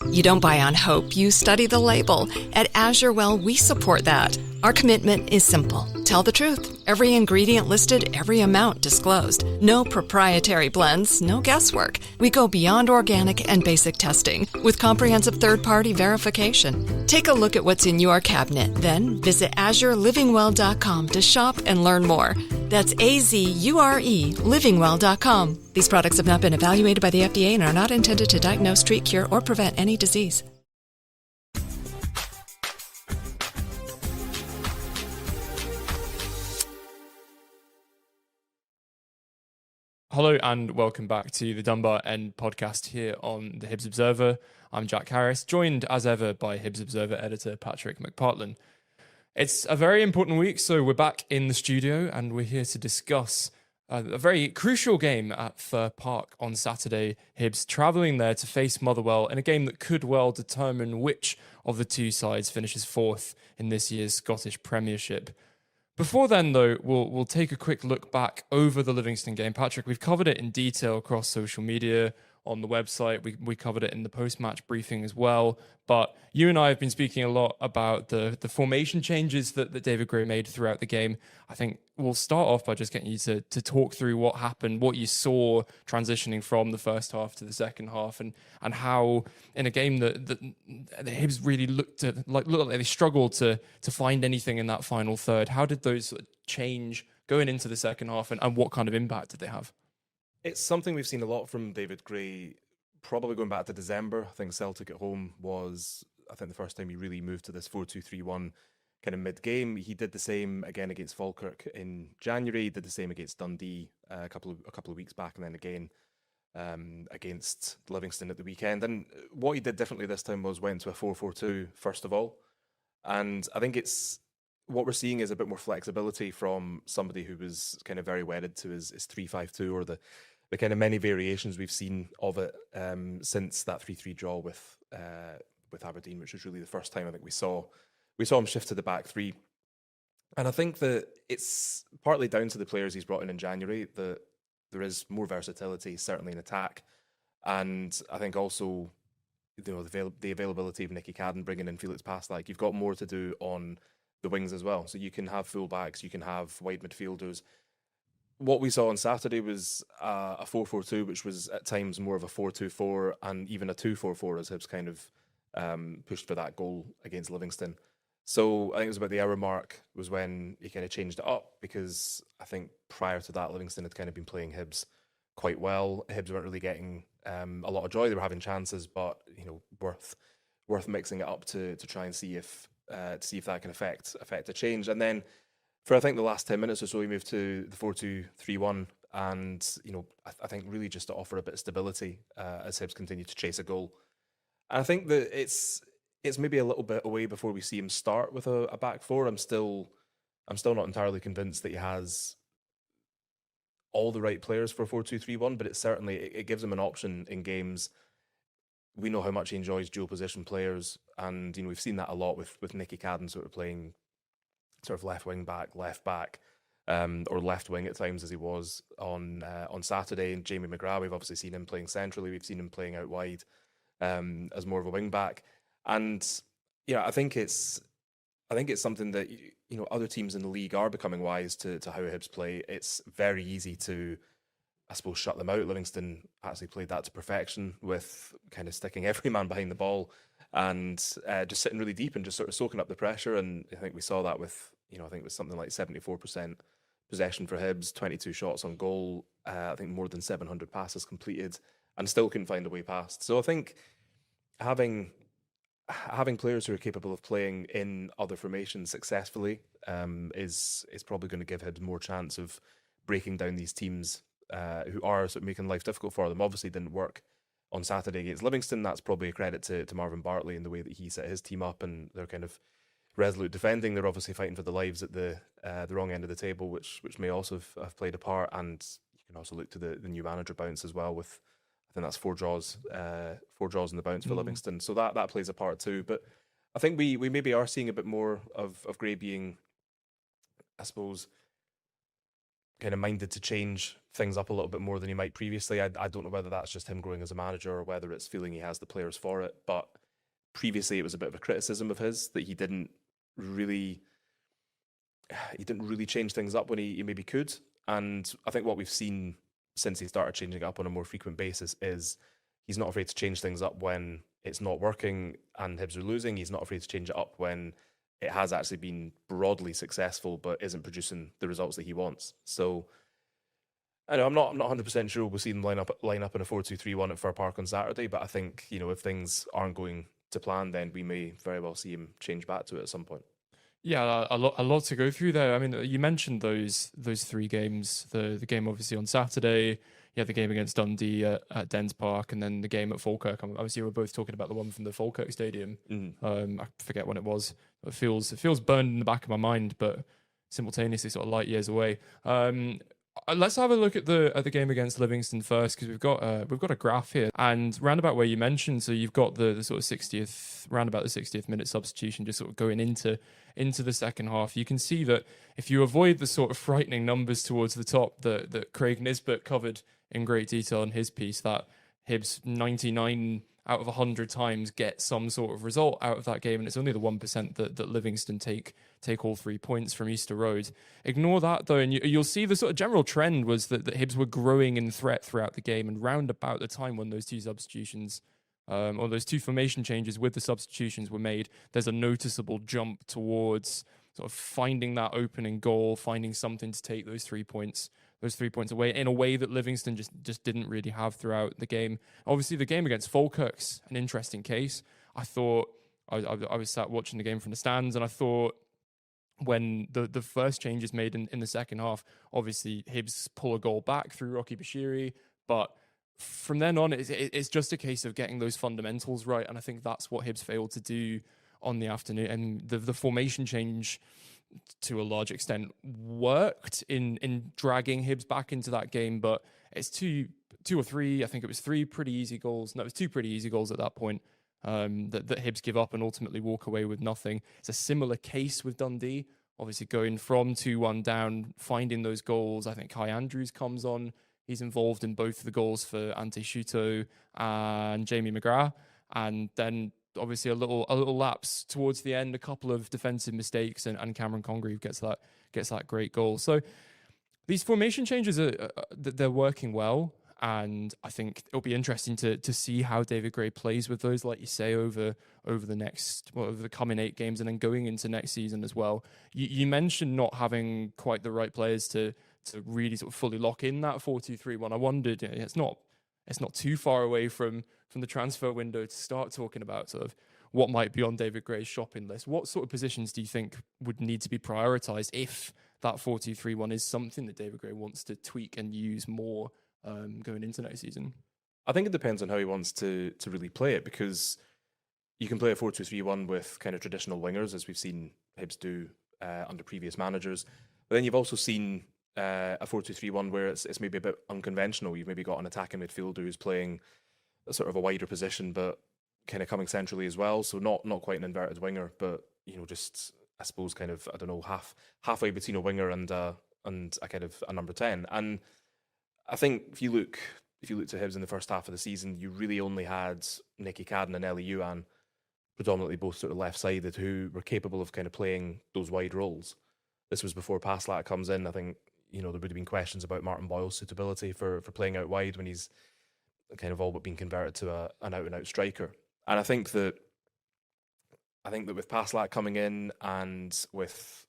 You don't buy on hope, you study the label. At Azurewell, we support that. Our commitment is simple. Tell the truth. Every ingredient listed, every amount disclosed. No proprietary blends, no guesswork. We go beyond organic and basic testing with comprehensive third-party verification. Take a look at what's in your cabinet, then visit AzureLivingWell.com to shop and learn more. That's AZURE livingwell.com. These products have not been evaluated by the FDA and are not intended to diagnose, treat, cure, or prevent any disease. Hello and welcome back to the Dunbar End podcast here on the Hibs Observer. I'm Jack Harris, joined as ever by Hibs Observer editor Patrick McPartlin. It's a very important week, so we're back in the studio and we're here to discuss a very crucial game at Fir Park on Saturday. Hibs travelling there to face Motherwell in a game that could well determine which of the two sides finishes fourth in this year's Scottish Premiership. Before then, though, we'll take a quick look back over the Livingston game. Patrick, we've covered it in detail across social media, on the website. We covered it in the post-match briefing as well. But you and I have been speaking a lot about the formation changes that David Gray made throughout the game. I think we'll start off by just getting you to talk through what happened, what you saw transitioning from the first half to the second half, and how in a game that the Hibs really looked like they struggled to find anything in that final third. How did those sort of change going into the second half, and what kind of impact did they have? It's something we've seen a lot from David Gray, probably going back to December. I think Celtic at home was, the first time he really moved to this 4-2-3-1 kind of mid-game. He did the same again against Falkirk in January, did the same against Dundee a couple of weeks back, and then again against Livingston at the weekend. And what he did differently this time was went to a 4-4-2 first of all. And I think what we're seeing is a bit more flexibility from somebody who was kind of very wedded to his 3-5-2 or the kind of many variations we've seen of it since that 3-3 draw with Aberdeen, which was really the first time I think we saw him shift to the back three. And I think that it's partly down to the players he's brought in January that there is more versatility, certainly in attack, and I think also the availability of Nicky Cadden bringing in Felix Passlack. You've got more to do on the wings as well, so you can have full-backs, you can have wide midfielders. What we saw on Saturday was a 4-4-2, which was at times more of a 4-2-4 and even a 2-4-4 as Hibs kind of pushed for that goal against Livingston. So I think it was about the hour mark was when he kind of changed it up, because I think prior to that Livingston had kind of been playing Hibs quite well. Hibs weren't really getting a lot of joy. They were having chances, but worth mixing it up to try and see if that can affect a change. And then for I think the last 10 minutes or so, we moved to the 4-2-3-1, and I think really just to offer a bit of stability as Hibs continue to chase a goal. And I think that it's maybe a little bit away before we see him start with a back four. I'm still not entirely convinced that he has all the right players for 4-2-3-1, but it gives him an option in games. We know how much he enjoys dual position players, and we've seen that a lot with Nicky Cadden sort of playing sort of left wing back, left back, or left wing at times, as he was on Saturday. And Jamie McGrath, we've obviously seen him playing centrally. We've seen him playing out wide as more of a wing back. And I think it's something that other teams in the league are becoming wise to how Hibs play. It's very easy to, I suppose, shut them out. Livingston actually played that to perfection with kind of sticking every man behind the ball and just sitting really deep and just sort of soaking up the pressure. And I think we saw that with, I think it was something like 74% possession for Hibs, 22 shots on goal, I think more than 700 passes completed, and still couldn't find a way past. So I think having players who are capable of playing in other formations successfully is probably going to give Hibs more chance of breaking down these teams who are sort of making life difficult for them. Obviously didn't work on Saturday against Livingston. That's probably a credit to Marvin Bartley and the way that he set his team up, and they're kind of resolute defending. They're obviously fighting for the lives at the wrong end of the table, which may also have played a part. And you can also look to the new manager bounce as well, with I think that's four draws in the bounce for Livingston. So that plays a part too. But I think we maybe are seeing a bit more of Gray being, I suppose, kind of minded to change things up a little bit more than he might previously. I don't know whether that's just him growing as a manager or whether it's feeling he has the players for it. But previously it was a bit of a criticism of his that he didn't really change things up when he maybe could. And I think what we've seen since he started changing it up on a more frequent basis is he's not afraid to change things up when it's not working and Hibs are losing. He's not afraid to change it up when it has actually been broadly successful but isn't producing the results that he wants. So I know I'm not 100% sure we'll see him line up in a 4-2-3-1 at Fir Park on Saturday, but I think, if things aren't going to plan, then we may very well see him change back to it at some point. Yeah, a lot to go through there. I mean, you mentioned those three games. The game obviously on Saturday. You had the game against Dundee at Dens Park, and then the game at Falkirk. Obviously, we're both talking about the one from the Falkirk Stadium. I forget when it was. It feels burned in the back of my mind, but simultaneously sort of light years away. Let's have a look at the game against Livingston first, because we've got a graph here, and roundabout where you mentioned, so you've got the sort of 60th minute substitution just sort of going into the second half. You can see that if you avoid the sort of frightening numbers towards the top that Craig Nisbet covered in great detail in his piece, that Hibs 99 out of 100 times get some sort of result out of that game, and it's only the 1% that Livingston take all 3 points from Easter Road. Ignore that though, and you'll see the sort of general trend was that Hibs were growing in threat throughout the game, and round about the time when those two substitutions or those two formation changes with the substitutions were made, there's a noticeable jump towards sort of finding that opening goal, finding something to take those 3 points away in a way that Livingston just didn't really have throughout the game. Obviously, the game against Falkirk's an interesting case. I thought I was sat watching the game from the stands, and I thought when the first change is made in the second half, obviously Hibs pull a goal back through Rocky Bashiri, but from then on, it's just a case of getting those fundamentals right, and I think that's what Hibs failed to do on the afternoon. And the formation change, to a large extent, worked in dragging Hibs back into that game, but it's two or three, I think it was three pretty easy goals. No, it was two pretty easy goals at that point that Hibs give up and ultimately walk away with nothing. It's a similar case with Dundee, obviously going from 2-1 down, finding those goals. I think Kai Andrews comes on. He's involved in both the goals for Ante Shuto and Jamie McGrath. And then obviously a little lapse towards the end, a couple of defensive mistakes, and Cameron Congreve gets that great goal. So these formation changes they're working well, and I think it'll be interesting to see how David Gray plays with those, like you say, over the coming 8 games and then going into next season as well. You mentioned not having quite the right players to really sort of fully lock in that 4-2-3-1. I wondered, it's not too far away from the transfer window to start talking about sort of what might be on David Gray's shopping list. What sort of positions do you think would need to be prioritised if that 4-2-3-1 is something that David Gray wants to tweak and use more going into next season? I think it depends on how he wants to really play it, because you can play a 4-2-3-1 with kind of traditional wingers, as we've seen Hibs do under previous managers. But then you've also seen a 4-2-3-1 where it's maybe a bit unconventional. You've maybe got an attacking midfielder who's playing a sort of a wider position, but kind of coming centrally as well. So not quite an inverted winger, but just I suppose kind of, I don't know, halfway between a winger and a kind of a number 10. And I think if you look to Hibs in the first half of the season, you really only had Nicky Cadden and Ellie Yuan, predominantly both sort of left-sided, who were capable of kind of playing those wide roles. This was before Passlack comes in. I think there would have been questions about Martin Boyle's suitability for playing out wide when he's kind of all but been converted to an out-and-out striker. And I think that with Passlack coming in and with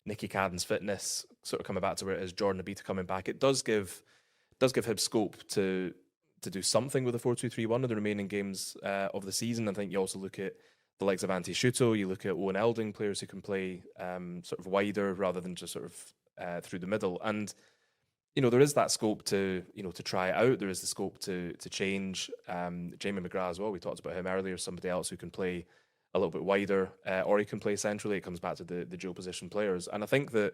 Nicky Cadden's fitness sort of coming back to where it is, Jordan Abita coming back, it does give him scope to do something with the 4-2-3-1 in the remaining games of the season. I think you also look at the likes of Ante Shuto, you look at Owen Elding, players who can play sort of wider rather than just sort of through the middle. And there is that scope to try it out. There is the scope to change. Jamie McGrath as well. We talked about him earlier. Somebody else who can play a little bit wider, or he can play centrally. It comes back to the dual position players. And I think that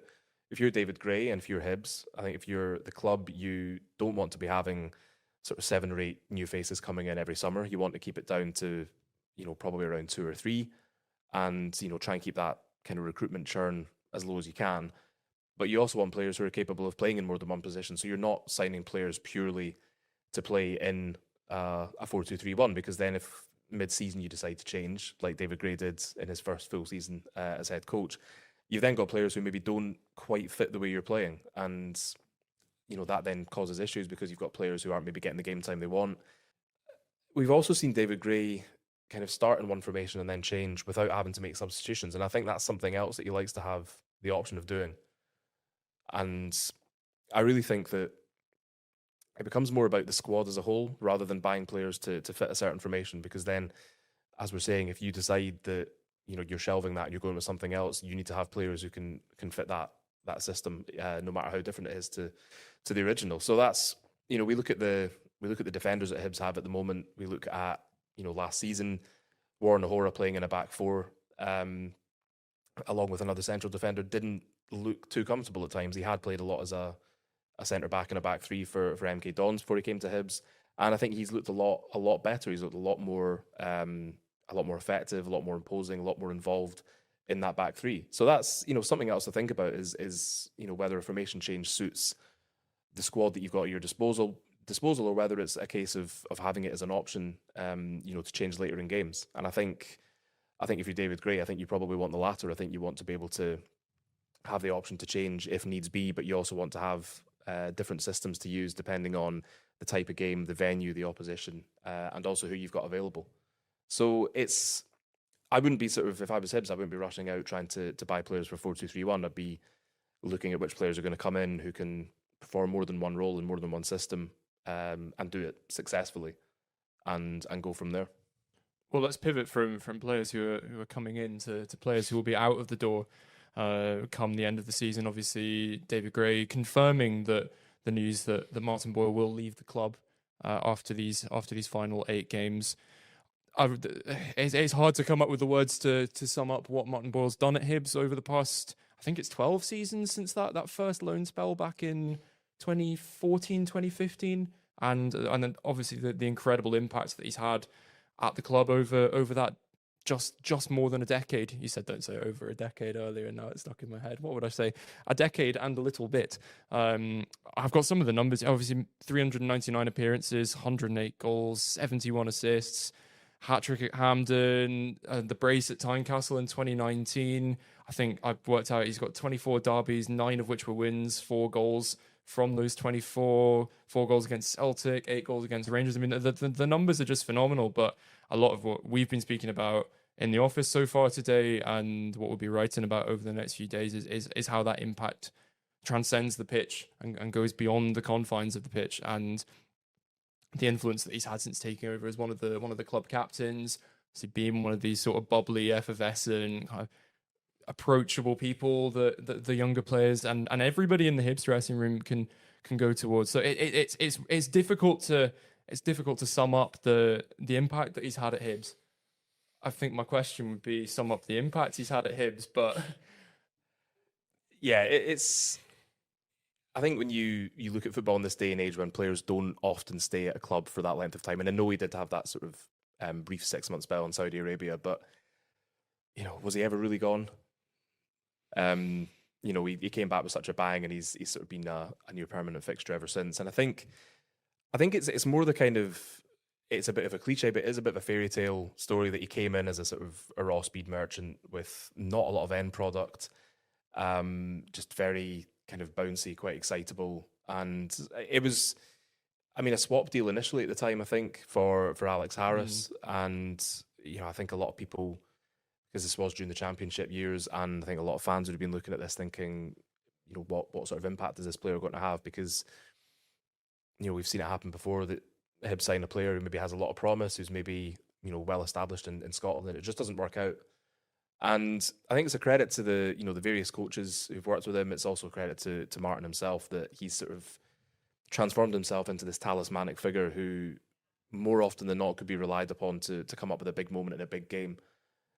if you're David Gray and if you're Hibs, I think if you're the club, you don't want to be having sort of 7 or 8 new faces coming in every summer. You want to keep it down to probably around 2 or 3, and try and keep that kind of recruitment churn as low as you can. but you also want players who are capable of playing in more than one position. So you're not signing players purely to play in a 4-2-3-1, because then if mid-season you decide to change, like David Gray did in his first full season as head coach, you've then got players who maybe don't quite fit the way you're playing. And, that then causes issues because you've got players who aren't maybe getting the game time they want. We've also seen David Gray kind of start in one formation and then change without having to make substitutions. And I think that's something else that he likes to have the option of doing. And I really think that it becomes more about the squad as a whole rather than buying players to fit a certain formation, because then, as we're saying, if you decide that you're shelving that and you're going with something else, you need to have players who can fit that system, no matter how different it is to the original. So that's, we look at the defenders that Hibs have at the moment. We look at last season, Warren O'Hora playing in a back four, along with another central defender, didn't look too comfortable at times. He had played a lot as a centre back in a back three for MK Dons before he came to Hibs, and I think he's looked a lot better. He's looked a lot more effective, a lot more imposing, a lot more involved in that back three. So that's something else to think about is whether a formation change suits the squad that you've got at your disposal, or whether it's a case of having it as an option, to change later in games. And I think if you're David Gray, I think you probably want the latter. I think you want to be able to have the option to change if needs be, but you also want to have different systems to use depending on the type of game, the venue, the opposition, and also who you've got available. So I wouldn't be if I was Hibs, I wouldn't be rushing out trying to buy players for 4-2-3-1. I'd be looking at which players are going to come in who can perform more than one role in more than one system, and do it successfully, and go from there. Well, let's pivot from players who are coming in to players who will be out of the door come the end of the season. Obviously, David Gray confirming that the news that Martin Boyle will leave the club after these final 8 games. It's hard to come up with the words to sum up what Martin Boyle's done at Hibs over the past, I think it's 12 seasons since that first loan spell back in 2014, 2015. And then obviously the incredible impact that he's had at the club over that just more than a decade. You said don't say over a decade earlier, and now it's stuck in my head. What would I say? A decade and a little bit. I've got some of the numbers. Obviously, 399 appearances, 108 goals, 71 assists, hat-trick at Hampden, the brace at Tynecastle in 2019. I think I've worked out he's got 24 derbies, 9 of which were wins, 4 goals from those 24, 4 goals against Celtic, 8 goals against Rangers. I mean, the numbers are just phenomenal, but a lot of what we've been speaking about in the office so far today and what we'll be writing about over the next few days is how that impact transcends the pitch and goes beyond the confines of the pitch, and the influence that he's had since taking over as one of the club captains, so being one of these sort of bubbly, effervescent, kind of approachable people that the younger players and everybody in the Hibs dressing room can go towards. So it's difficult to sum up the impact that he's had at Hibs. I think my question would be sum up the impact he's had at Hibs, but yeah, it's. I think when you look at football in this day and age, when players don't often stay at a club for that length of time, and I know he did have that sort of brief 6-month spell in Saudi Arabia, but was he ever really gone? He came back with such a bang, and he's sort of been a new permanent fixture ever since. And I think it's more the kind of, it's a bit of a cliche, but it is a bit of a fairy tale story that he came in as a sort of a raw speed merchant with not a lot of end product, just very kind of bouncy, quite excitable. And it was, a swap deal initially at the time, I think, for Alex Harris. And, I think a lot of people, because this was during the championship years, and I think a lot of fans would have been looking at this thinking, what sort of impact is this player going to have? Because, we've seen it happen before that Hibs sign a player who maybe has a lot of promise, who's maybe, well established in Scotland, and it just doesn't work out. And I think it's a credit to the various coaches who've worked with him. It's also a credit to Martin himself that he's sort of transformed himself into this talismanic figure who more often than not could be relied upon to come up with a big moment in a big game.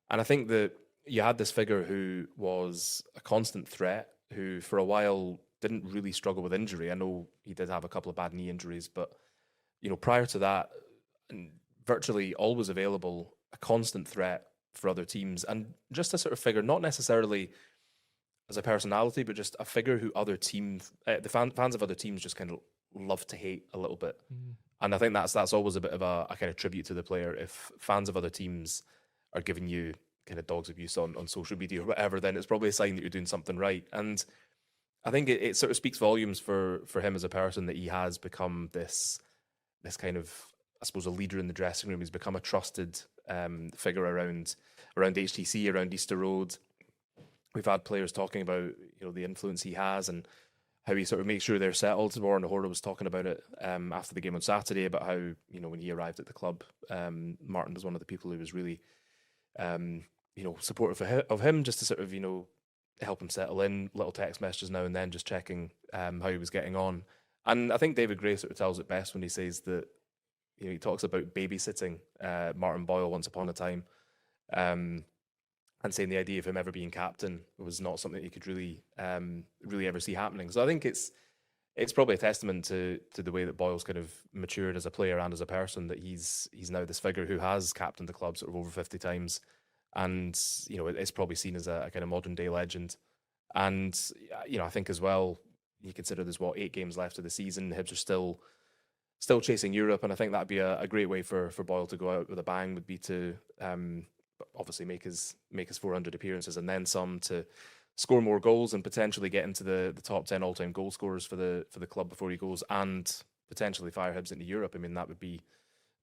And I think that you had this figure who was a constant threat, who for a while didn't really struggle with injury. I know he did have a couple of bad knee injuries, but prior to that, virtually always available, a constant threat for other teams, and just a sort of figure, not necessarily as a personality, but just a figure who other teams, fans of other teams, just kind of love to hate a little bit. And I think that's always a bit of a kind of tribute to the player. If fans of other teams are giving you kind of dogs abuse on social media or whatever, then it's probably a sign that you're doing something right. And I think it sort of speaks volumes for him as a person that he has become this kind of, I suppose, a leader in the dressing room. He's become a trusted figure around HTC, around Easter Road. We've had players talking about the influence he has and how he sort of makes sure they're settled. Warren O'Hora was talking about it after the game on Saturday, about how when he arrived at the club, Martin was one of the people who was really supportive of him, just to sort of help him settle in. Little text messages now and then, just checking how he was getting on. And I think David Gray sort of tells it best when he says that he talks about babysitting Martin Boyle once upon a time, and saying the idea of him ever being captain was not something he could really ever see happening. So I think it's probably a testament to the way that Boyle's kind of matured as a player and as a person, that he's now this figure who has captained the club sort of over 50 times, and it's probably seen as a kind of modern day legend. And I think as well, you consider there's 8 games left of the season. Hibs are still chasing Europe, and I think that'd be a great way for Boyle to go out with a bang, would be to obviously make his 400 appearances and then some, to score more goals and potentially get into the top 10 all-time goal scorers for the club before he goes, and potentially fire Hibs into Europe. I mean, that would be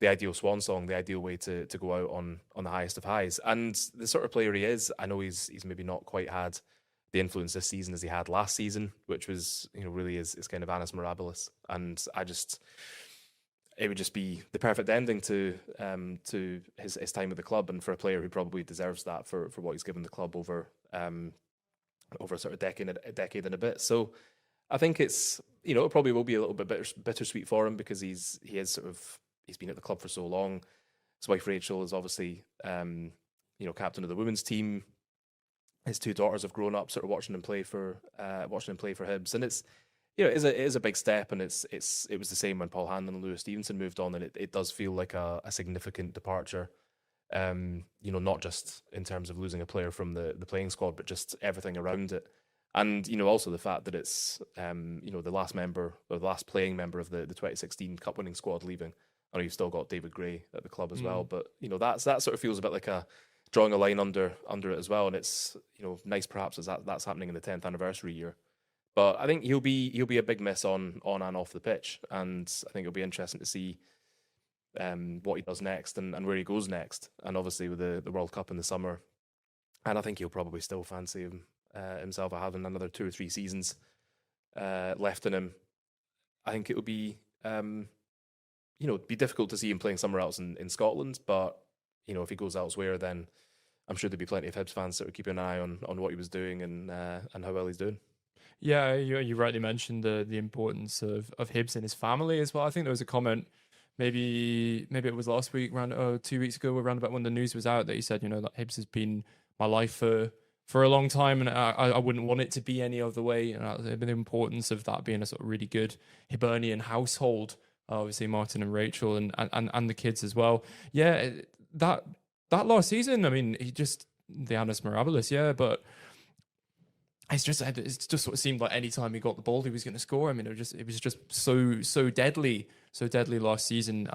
the ideal swan song, the ideal way to go out on the highest of highs. And the sort of player he is, I know he's maybe not quite had the influence this season as he had last season, which was really is kind of annus mirabilis. And it would just be the perfect ending to his time at the club, and for a player who probably deserves that for what he's given the club over a sort of decade and a bit. So I think it probably will be a little bit bittersweet for him, because he's been at the club for so long. His wife Rachel is obviously captain of the women's team. His 2 daughters have grown up sort of watching him play for Hibs, and it's it is a big step, and it was the same when Paul Hanlon and Lewis Stevenson moved on, and it does feel like a significant departure. Not just in terms of losing a player from the playing squad, but just everything around it. And also the fact that it's the last playing member of the 2016 Cup winning squad leaving. I know you've still got David Gray at the club as well, but that sort of feels a bit like drawing a line under it as well. And it's nice perhaps as that's happening in the 10th anniversary year. But I think he'll be a big miss on and off the pitch, and I think it'll be interesting to see what he does next and where he goes next. And obviously with the World Cup in the summer, and I think he'll probably still fancy himself having another 2 or 3 seasons left in him. I think it would be be difficult to see him playing somewhere else in Scotland, but if he goes elsewhere, then I'm sure there'd be plenty of Hibs fans sort of keeping an eye on what he was doing and how well he's doing. Yeah, you rightly mentioned the importance of Hibs in his family as well. I think there was a comment, maybe it was last week, 2 weeks ago, around about when the news was out, that he said, that Hibs has been my life for a long time, and I wouldn't want it to be any other way. And the importance of that being a sort of really good Hibernian household, obviously Martin and Rachel and the kids as well. Yeah, that last season, I mean, the annus mirabilis, yeah, but it just sort of seemed like any time he got the ball, he was going to score. I mean, it was just so deadly last season.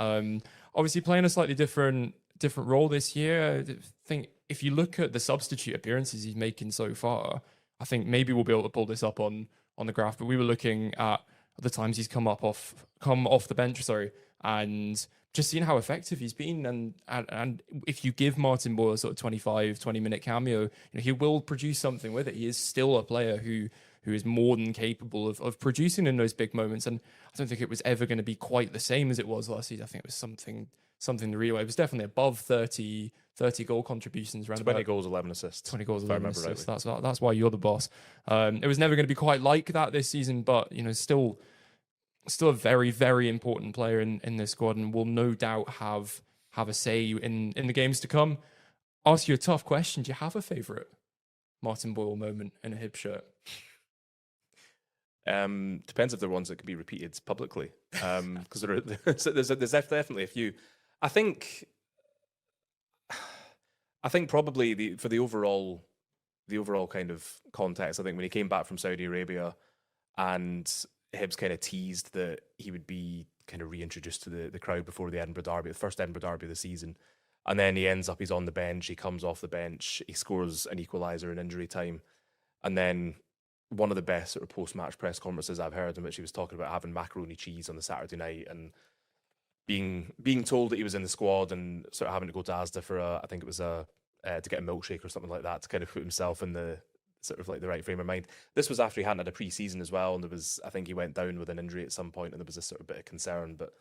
Obviously playing a slightly different role this year. I think if you look at the substitute appearances he's making so far, I think maybe we'll be able to pull this up on the graph. But we were looking at the times he's come off the bench, and just seeing how effective he's been. And if you give Martin Boyle a sort of 20-minute cameo, he will produce something with it. He is still a player who is more than capable of producing in those big moments. And I don't think it was ever going to be quite the same as it was last season. I think it was something real. It was definitely above 30 goal contributions. 20 goals, 11 assists. 20 goals, 11 assists. That's why you're the boss. It was never going to be quite like that this season, but still a very, very important player in this squad, and will no doubt have a say in the games to come. Ask you a tough question. Do you have a favourite Martin Boyle moment in a Hibs shirt? Depends if they're ones that can be repeated publicly, because there's definitely a few. I think probably for the overall the overall kind of context, I think when he came back from Saudi Arabia and Hibs kind of teased that he would be kind of reintroduced to the crowd before the Edinburgh Derby, the first Edinburgh Derby of the season. And then he's on the bench, he comes off the bench, he scores an equaliser in injury time. And then one of the best sort of post-match press conferences I've heard, in which he was talking about having macaroni cheese on the Saturday night and being told that he was in the squad and sort of having to go to Asda for I think it was to get a milkshake or something like that to kind of put himself in the sort of like the right frame of mind. This was after he hadn't had a pre-season as well, and I think he went down with an injury at some point, and there was a sort of bit of concern. But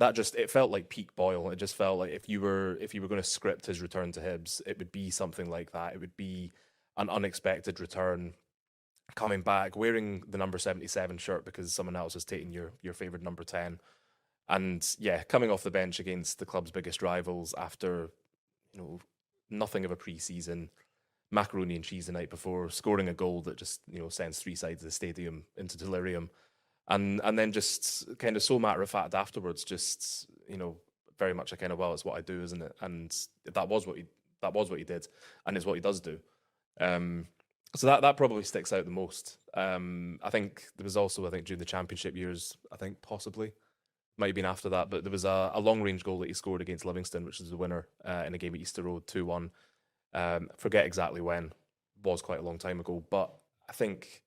it felt like peak Boyle. It just felt like if you were going to script his return to Hibs, it would be something like that. It would be an unexpected return, coming back wearing the number 77 shirt because someone else has taken your favourite number 10. And yeah, coming off the bench against the club's biggest rivals after, nothing of a pre-season, macaroni and cheese the night before, scoring a goal that just, sends three sides of the stadium into delirium. And then just kind of so matter of fact afterwards, just, very much a kind of, well, it's what I do, isn't it? And that was what he did, and it's what he does do. So that probably sticks out the most. I think there was also, during the championship years, possibly might have been after that, but there was a long-range goal that he scored against Livingston, which was the winner in a game at Easter Road, 2-1. Forget exactly when. Was quite a long time ago, but I think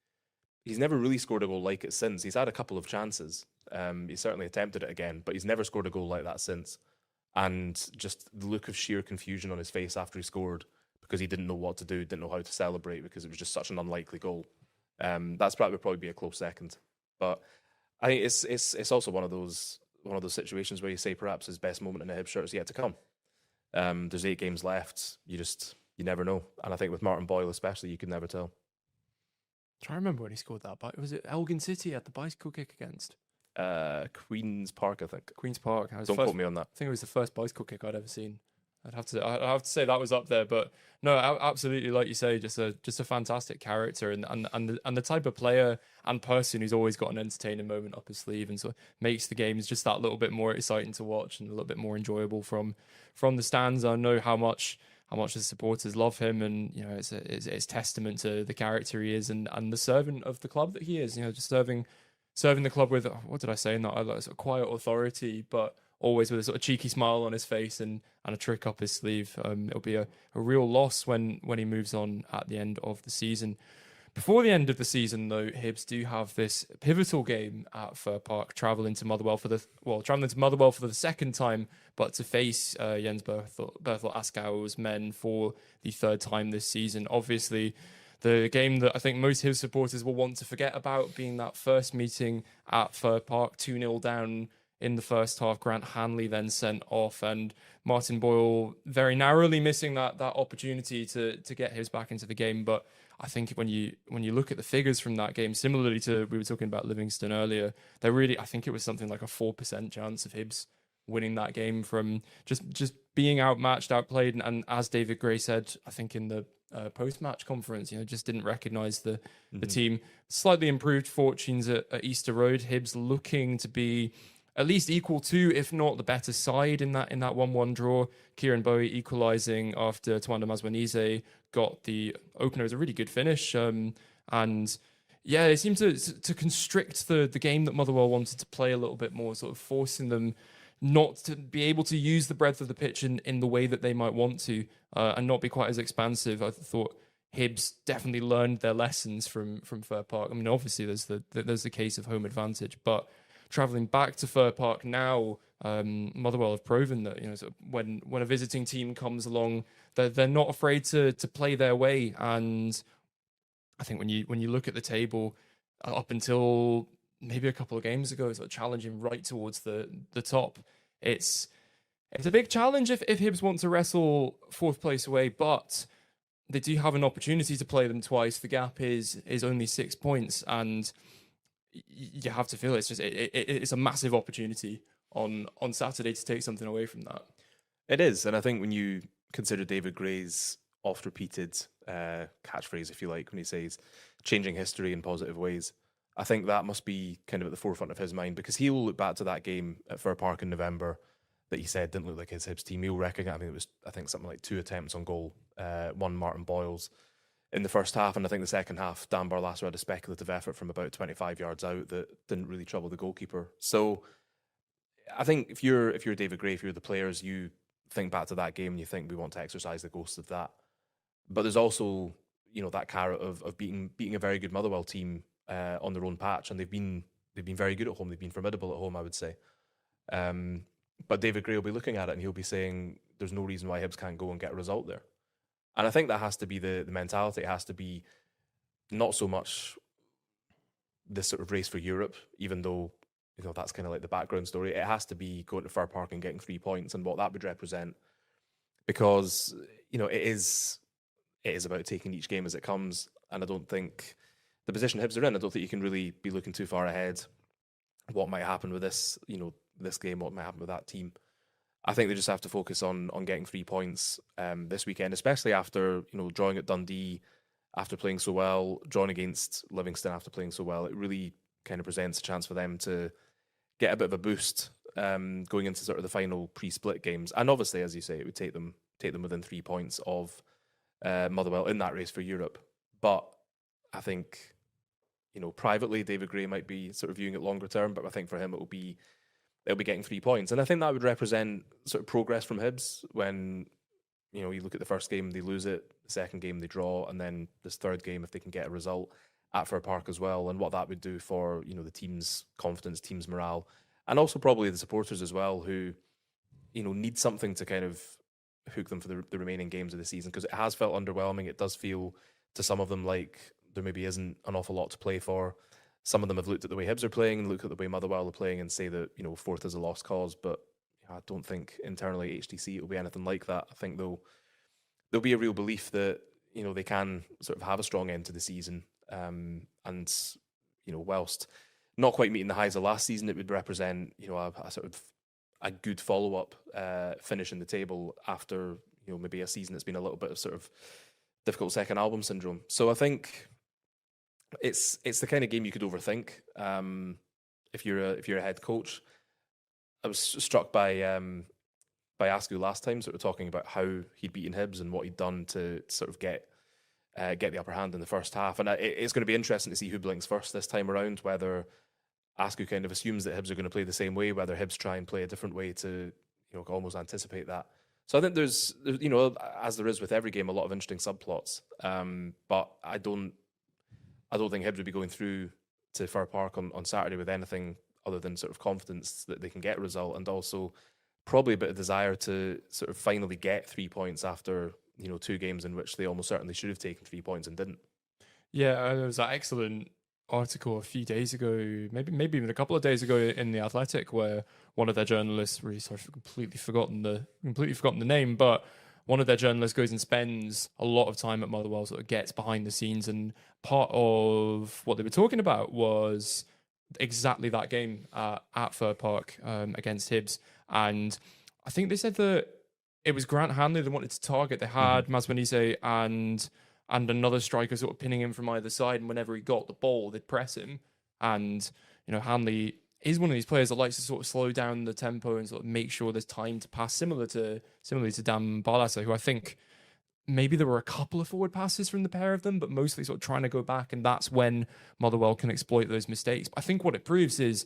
he's never really scored a goal like it since. He's had a couple of chances. He certainly attempted it again, but he's never scored a goal like that since. And just the look of sheer confusion on his face after he scored, because he didn't know what to do, didn't know how to celebrate, because it was just such an unlikely goal. Would probably be a close second. But I think it's also one of those situations where you say perhaps his best moment in a Hibs shirt is yet to come. There's 8 games left. You never know. And I think with Martin Boyle especially, you can never tell. Try to remember when he scored that. But was it Elgin City at the bicycle kick against? Queen's Park, I think. Queen's Park. Don't quote me on that. I think it was the first bicycle kick I'd ever seen. I'd have to say that was up there, but no, absolutely, like you say, just a fantastic character and the type of player and person who's always got an entertaining moment up his sleeve, and so makes the games just that little bit more exciting to watch and a little bit more enjoyable from the stands. I know how much the supporters love him, and it's testament to the character he is and the servant of the club that he is. Just serving the club with, what did I say in that? Sort of quiet authority, but always with a sort of cheeky smile on his face and a trick up his sleeve. It'll be a real loss when he moves on at the end of the season. Before the end of the season, though, Hibs do have this pivotal game at Fir Park, travelling to Motherwell for the second time, but to face Jens Bertel Askau's men for the third time this season. Obviously, the game that I think most Hibs supporters will want to forget about, being that first meeting at Fir Park, 2-0 down in the first half. Grant Hanley then sent off, and Martin Boyle very narrowly missing that opportunity to get Hibs back into the game. But I think when you look at the figures from that game, similarly to we were talking about Livingston earlier, I think it was something like a 4% chance of Hibs winning that game from just being outmatched, outplayed, and as David Gray said, I think in the post-match conference, just didn't recognise the team. Slightly improved fortunes at Easter Road. Hibs looking to be at least equal to, if not the better side in that 1-1 draw. Kieran Bowie equalising after Twanda Mazwanize got the opener. It was a really good finish. And yeah, it seemed to constrict the game that Motherwell wanted to play a little bit more, sort of forcing them not to be able to use the breadth of the pitch in the way that they might want to, and not be quite as expansive. I thought Hibs definitely learned their lessons from Fir Park. I mean, obviously there's the case of home advantage, but travelling back to Fir Park now, Motherwell have proven that sort of when a visiting team comes along, they're not afraid to play their way. And I think when you look at the table, up until maybe a couple of games ago, sort of challenging right towards the top, it's a big challenge if Hibs want to wrestle fourth place away, but they do have an opportunity to play them twice. The gap is only 6 points, and you have to feel it's a massive opportunity on Saturday to take something away from that. It is, and I think when you consider David Gray's oft-repeated catchphrase, if you like, when he says changing history in positive ways, I think that must be kind of at the forefront of his mind, because he will look back to that game at Fir Park in November that he said didn't look like his Hibs team. He'll recognise, I think something like 2 attempts on goal, one Martin Boyle's. in the first half, and I think the second half, Dan Barlaser had a speculative effort from about 25 yards out that didn't really trouble the goalkeeper. So I think if you're David Gray, if you're the players, you think back to that game and you think we want to exercise the ghost of that. But there's also, that carrot of beating a very good Motherwell team on their own patch, and they've been very good at home. They've been formidable at home, I would say. But David Gray will be looking at it and he'll be saying there's no reason why Hibs can't go and get a result there. And I think that has to be the mentality. It has to be not so much this sort of race for Europe, even though that's kind of like the background story. It has to be going to Fir Park and getting 3 points and what that would represent, because it is about taking each game as it comes. And I don't think the position Hibs are in, I don't think you can really be looking too far ahead. What might happen with this, this game? What might happen with that team? I think they just have to focus on getting 3 points this weekend, especially after drawing at Dundee after playing so well, drawing against Livingston after playing so well. It really kind of presents a chance for them to get a bit of a boost going into sort of the final pre-split games. And obviously, as you say, it would take them within 3 points of Motherwell in that race for Europe. But I think privately, David Gray might be sort of viewing it longer term, but I think for him it'll be getting 3 points. And I think that would represent sort of progress from Hibs when, you look at the first game, they lose it, the second game they draw, and then this third game, if they can get a result at Fir Park as well, and what that would do for, the team's confidence, team's morale, and also probably the supporters as well, who, need something to kind of hook them for the remaining games of the season, because it has felt underwhelming. It does feel to some of them like there maybe isn't an awful lot to play for. Some of them have looked at the way Hibs are playing and looked at the way Motherwell are playing and say that, fourth is a lost cause. But I don't think internally HTC it will be anything like that. I think there'll be a real belief that, they can sort of have a strong end to the season. And, whilst not quite meeting the highs of last season, it would represent, a sort of a good follow-up finish in the table after, maybe a season that's been a little bit of sort of difficult second album syndrome. So I think it's the kind of game you could overthink if you're a head coach. I was struck by Askew last time, sort of talking about how he'd beaten Hibs and what he'd done to sort of get the upper hand in the first half. And it's going to be interesting to see who blinks first this time around, whether Askew kind of assumes that Hibs are going to play the same way, whether Hibs try and play a different way to almost anticipate that. So I think there's as there is with every game, a lot of interesting subplots. But I don't think Hibs would be going through to Fir Park on Saturday with anything other than sort of confidence that they can get a result, and also probably a bit of desire to sort of finally get 3 points after 2 games in which they almost certainly should have taken 3 points and didn't. Yeah, there was that excellent article a few days ago, maybe even a couple of days ago in The Athletic, where one of their journalists, really sorry for completely forgotten the name, but one of their journalists goes and spends a lot of time at Motherwell, sort of gets behind the scenes, and part of what they were talking about was exactly that game at Fir Park against Hibs. And I think they said that it was Grant Hanley they wanted to target. They had Masmanise and another striker sort of pinning him from either side, and whenever he got the ball, they'd press him. And Hanley is one of these players that likes to sort of slow down the tempo and sort of make sure there's time to pass, similarly to Dan Barlaser, who I think maybe there were a couple of forward passes from the pair of them, but mostly sort of trying to go back, and that's when Motherwell can exploit those mistakes. But I think what it proves is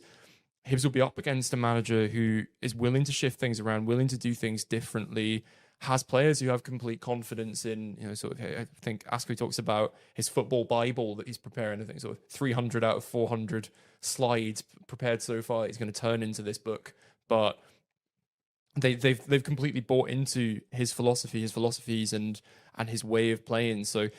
Hibs will be up against a manager who is willing to shift things around, willing to do things differently, has players who have complete confidence in, I think Askew talks about his football Bible that he's preparing. I think sort of 300 out of 400 slides prepared so far he's going to turn into this book. But they've completely bought into his philosophy, his philosophies and his way of playing. So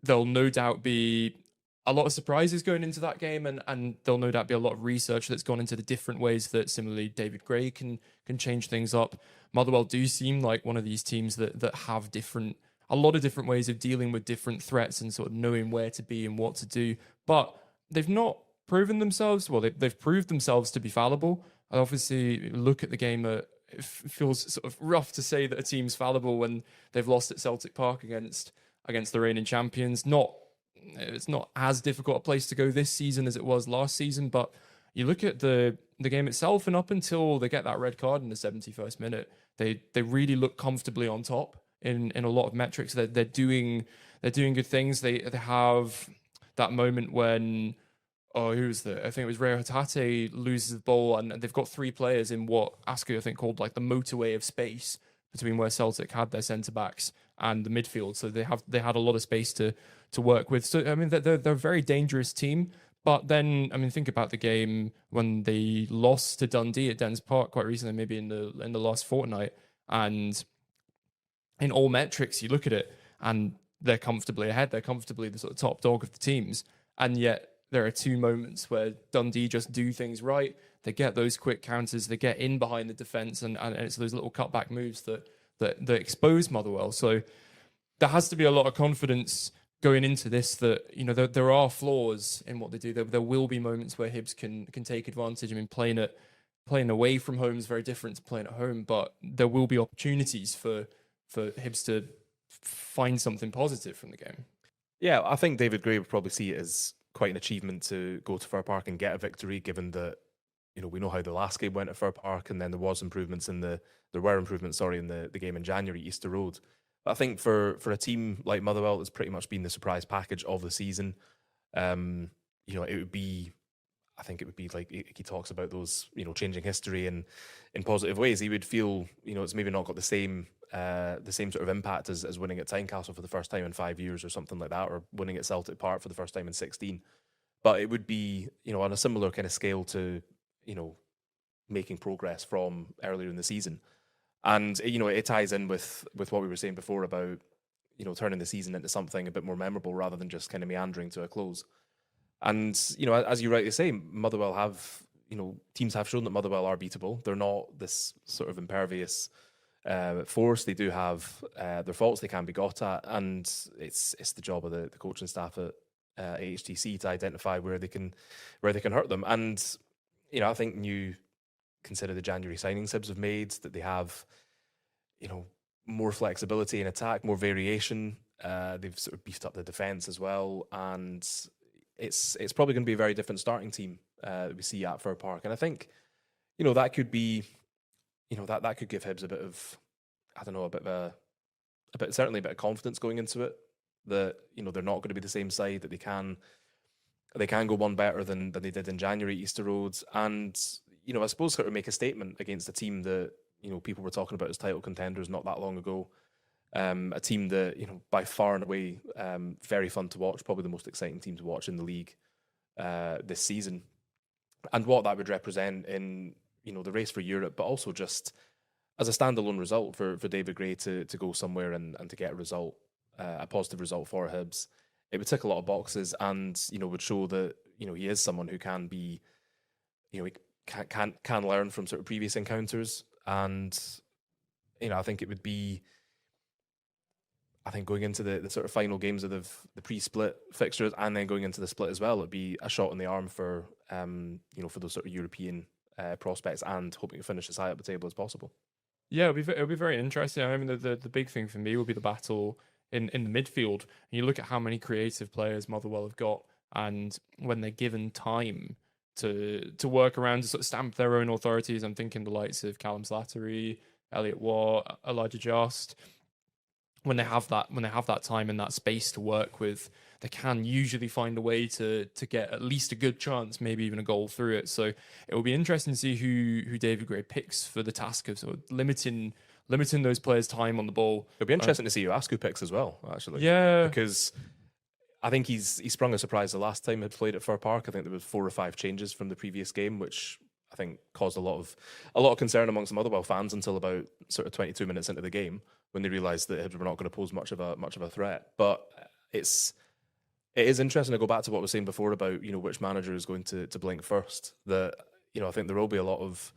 there'll no doubt be a lot of surprises going into that game, and there'll no doubt be a lot of research that's gone into the different ways that similarly David Gray can change things up. Motherwell do seem like one of these teams that have a lot of different ways of dealing with different threats and sort of knowing where to be and what to do. But they've not proven themselves. Well, they've proved themselves to be fallible. I obviously look at the game. It feels sort of rough to say that a team's fallible when they've lost at Celtic Park against the reigning champions. It's not as difficult a place to go this season as it was last season, but you look at the game itself, and up until they get that red card in the 71st minute, they really look comfortably on top in a lot of metrics. They're they're doing good things. They have that moment when, who was that? I think it was Ray Hatate loses the ball, and they've got three players in what Askew, I think, called like the motorway of space between where Celtic had their centre backs and the midfield. So they had a lot of space to work with. So I mean, they're a very dangerous team. But then, I mean, think about the game when they lost to Dundee at Dens Park quite recently, maybe in the last fortnight, and in all metrics, you look at it, and they're comfortably ahead. They're comfortably the sort of top dog of the teams, and yet there are two moments where Dundee just do things right. They get those quick counters. They get in behind the defence, and it's those little cutback moves that expose Motherwell. So there has to be a lot of confidence going into this that, you know, there are flaws in what they do. There will be moments where Hibs can take advantage. I mean, playing away from home is very different to playing at home, but there will be opportunities for Hibs to find something positive from the game. Yeah, I think David Gray would probably see it as quite an achievement to go to Fir Park and get a victory, given that, you know, we know how the last game went at Fir Park, and then there were improvements in the game in January, Easter Road. But I think for a team like Motherwell, it's pretty much been the surprise package of the season. You know, it would be like he talks about those, you know, changing history in positive ways. He would feel, you know, it's maybe not got the same sort of impact as winning at Tynecastle for the first time in 5 years or something like that, or winning at Celtic Park for the first time in 16. But it would be, you know, on a similar kind of scale to, you know, making progress from earlier in the season. And, you know, it ties in with what we were saying before about, you know, turning the season into something a bit more memorable rather than just kind of meandering to a close. And, you know, as you rightly say, Motherwell have, you know, teams have shown that Motherwell are beatable. They're not this sort of impervious force. They do have their faults they can be got at, and it's the job of the coaching staff at HTC to identify where they can hurt them. And, you know, I think you consider the January signings Hibs have made, that they have, you know, more flexibility in attack, more variation. They've sort of beefed up the defence as well, and it's probably going to be a very different starting team that we see at Fir Park. And I think, you know, that could be, you know, that could give Hibs a bit of, I don't know, certainly a bit of confidence going into it, that, you know, they're not going to be the same side, that they can go one better than they did in January, Easter Road. And, you know, I suppose sort of make a statement against a team that, you know, people were talking about as title contenders not that long ago. A team that, you know, by far and away, very fun to watch, probably the most exciting team to watch in the league this season. And what that would represent in, you know, the race for Europe, but also just as a standalone result for David Gray to go somewhere and to get a result, a positive result for Hibs. It would tick a lot of boxes, and, you know, would show that, you know, he is someone who can be, you know, he can learn from sort of previous encounters. And, you know, I think it would be, I think going into the sort of final games of the pre-split fixtures, and then going into the split as well, it'd be a shot in the arm for, you know, for those sort of European prospects, and hoping to finish as high up the table as possible. Yeah, it'll be very interesting. I mean, the big thing for me will be the battle in the midfield. And you look at how many creative players Motherwell have got, and when they're given time to work around, to sort of stamp their own authorities, I'm thinking the likes of Callum Slattery, Elliot Watt, Elijah Just. When they have that time and that space to work with, they can usually find a way to get at least a good chance, maybe even a goal through it. So it will be interesting to see who David Gray picks for the task of sort of limiting those players' time on the ball. It'll be interesting to see who Askew picks as well, actually. Yeah, because I think he sprung a surprise the last time he played at Fir Park. I think there was 4 or 5 changes from the previous game, which I think caused a lot of concern amongst the Motherwell fans until about sort of 22 minutes into the game, when they realised that Hibs were not going to pose much of a threat. But it is interesting to go back to what we were saying before about, you know, which manager is going to blink first. That, you know, I think there will be a lot of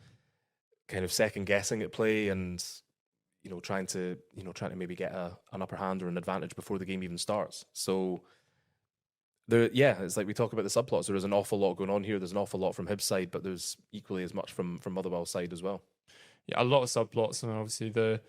kind of second guessing at play, and, you know, trying to maybe get an upper hand or an advantage before the game even starts. So it's like we talk about the subplots. There is an awful lot going on here. There's an awful lot from Hibs' side, but there's equally as much from Motherwell's side as well. Yeah, a lot of subplots, and obviously the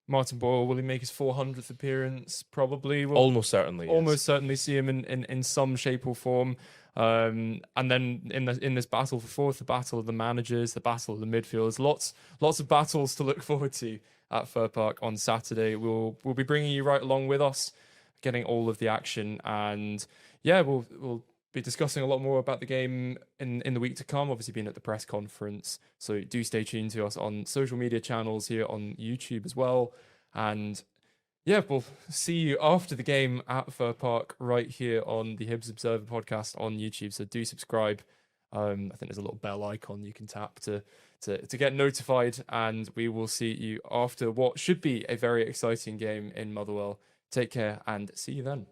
Martin Boyle, will he make his 400th appearance? Probably. We'll almost certainly see him in some shape or form. And then in this battle for fourth, the battle of the managers, the battle of the midfielders, lots of battles to look forward to at Fir Park on Saturday. We'll be bringing you right along with us. getting all of the action. And yeah, we'll be discussing a lot more about the game in the week to come, obviously being at the press conference. So do stay tuned to us on social media channels here on YouTube as well. And yeah, we'll see you after the game at Fir Park right here on the Hibs Observer podcast on YouTube. So do subscribe. I think there's a little bell icon you can tap to get notified, and we will see you after what should be a very exciting game in Motherwell. Take care and see you then.